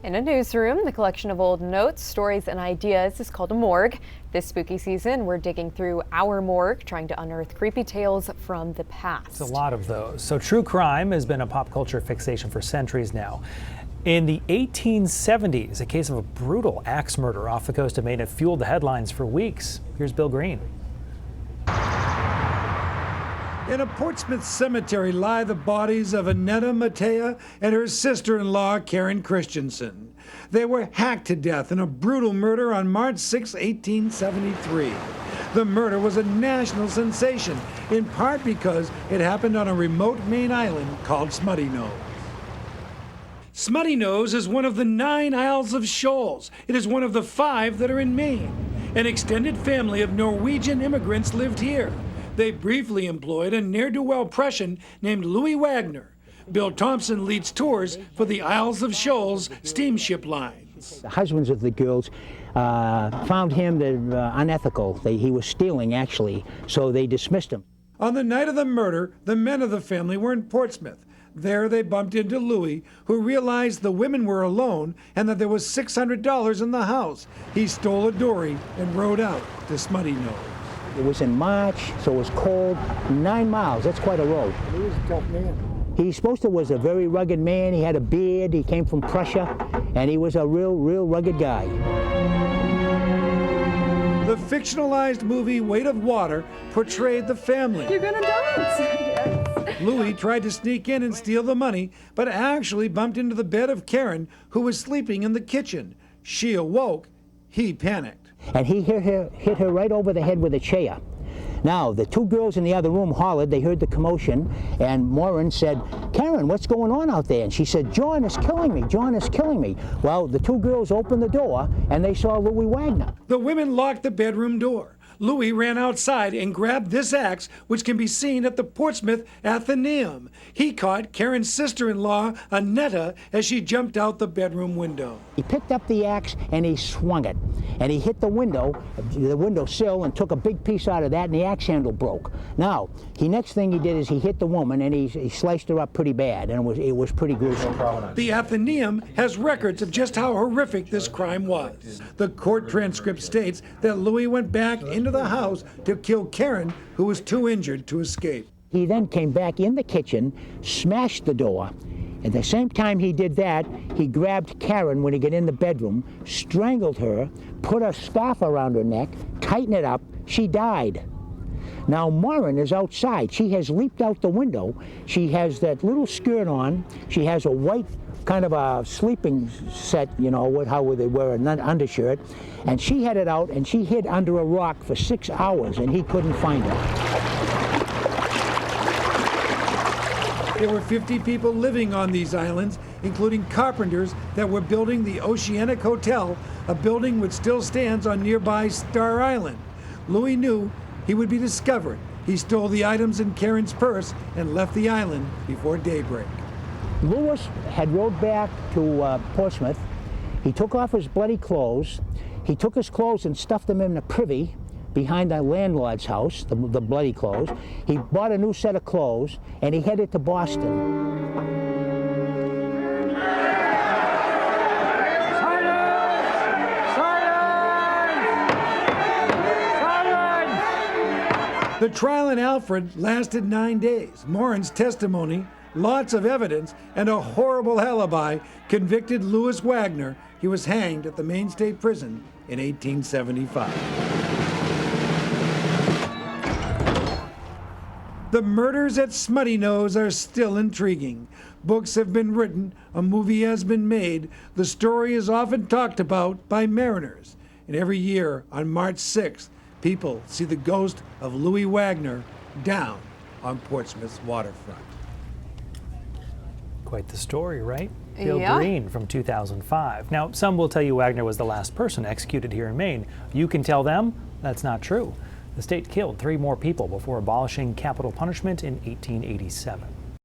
In a newsroom, the collection of old notes, stories, and ideas is called a morgue. This spooky season, we're digging through our morgue, trying to unearth creepy tales from the past. It's a lot of those. So true crime has been a pop culture fixation for centuries now. In the 1870s, a case of a brutal axe murder off the coast of Maine have fueled the headlines for weeks. Here's Bill Green. In a Portsmouth cemetery lie the bodies of Annetta Matea and her sister-in-law, Karen Christensen. They were hacked to death in a brutal murder on March 6, 1873. The murder was a national sensation, in part because it happened on a remote Maine island called Smutty Nose. Smutty Nose is one of the 9 Isles of Shoals. It is one of the 5 that are in Maine. An extended family of Norwegian immigrants lived here. They briefly employed a ne'er-do-well Prussian named Louis Wagner. Bill Thompson leads tours for the Isles of Shoals steamship lines. The husbands of the girls found him unethical. He was stealing, actually, so they dismissed him. On the night of the murder, the men of the family were in Portsmouth. There they bumped into Louis, who realized the women were alone and that there was $600 in the house. He stole a dory and rowed out to Smutty Nose. It was in March, so it was cold. 9 miles, that's quite a road. He was a tough man. He supposed to was a very rugged man. He had a beard, he came from Prussia, and he was a real rugged guy. The fictionalized movie Weight of Water portrayed the family. You're gonna dance! Yes. Louis tried to sneak in and steal the money, but actually bumped into the bed of Karen, who was sleeping in the kitchen. She awoke, he panicked. And he hit her right over the head with a chair. Now, the 2 girls in the other room hollered, they heard the commotion, and Maureen said, "Karen, what's going on out there?" And she said, "John is killing me, John is killing me." Well, the 2 girls opened the door, and they saw Louis Wagner. The women locked the bedroom door. Louis ran outside and grabbed this axe, which can be seen at the Portsmouth Athenaeum. He caught Karen's sister-in-law, Annetta, as she jumped out the bedroom window. He picked up the axe and he swung it. And he hit the window sill, and took a big piece out of that, and the axe handle broke. Now, next thing he did is he hit the woman, and he sliced her up pretty bad, and it was pretty gruesome. The Athenaeum has records of just how horrific this crime was. The court transcript states that Louis went back into the house to kill Karen, who was too injured to escape. He then came back in the kitchen, smashed the door. At the same time he did that, he grabbed Karen when he got in the bedroom, strangled her, put a scarf around her neck, tightened it up. She died. Now Maureen is outside. She has leaped out the window. She has that little skirt on. She has a white kind of a sleeping set, how they wear an undershirt. And she headed out and she hid under a rock for 6 hours, and he couldn't find her. There were 50 people living on these islands, including carpenters that were building the Oceanic Hotel, a building which still stands on nearby Star Island. Louis knew he would be discovered. He stole the items in Karen's purse and left the island before daybreak. Louis had rowed back to Portsmouth. He took off his bloody clothes. He took his clothes and stuffed them in a privy behind the landlord's house, the bloody clothes. He bought a new set of clothes, and he headed to Boston. The trial in Alfred lasted 9 days. Maureen's testimony, lots of evidence, and a horrible alibi convicted Louis Wagner. He was hanged at the Maine State Prison in 1875. The murders at Smutty Nose are still intriguing. Books have been written, a movie has been made. The story is often talked about by mariners. And every year on March 6th, people see the ghost of Louis Wagner down on Portsmouth's waterfront. Quite the story, right? Bill Yeah. Green from 2005. Now, some will tell you Wagner was the last person executed here in Maine. You can tell them that's not true. The state killed 3 more people before abolishing capital punishment in 1887.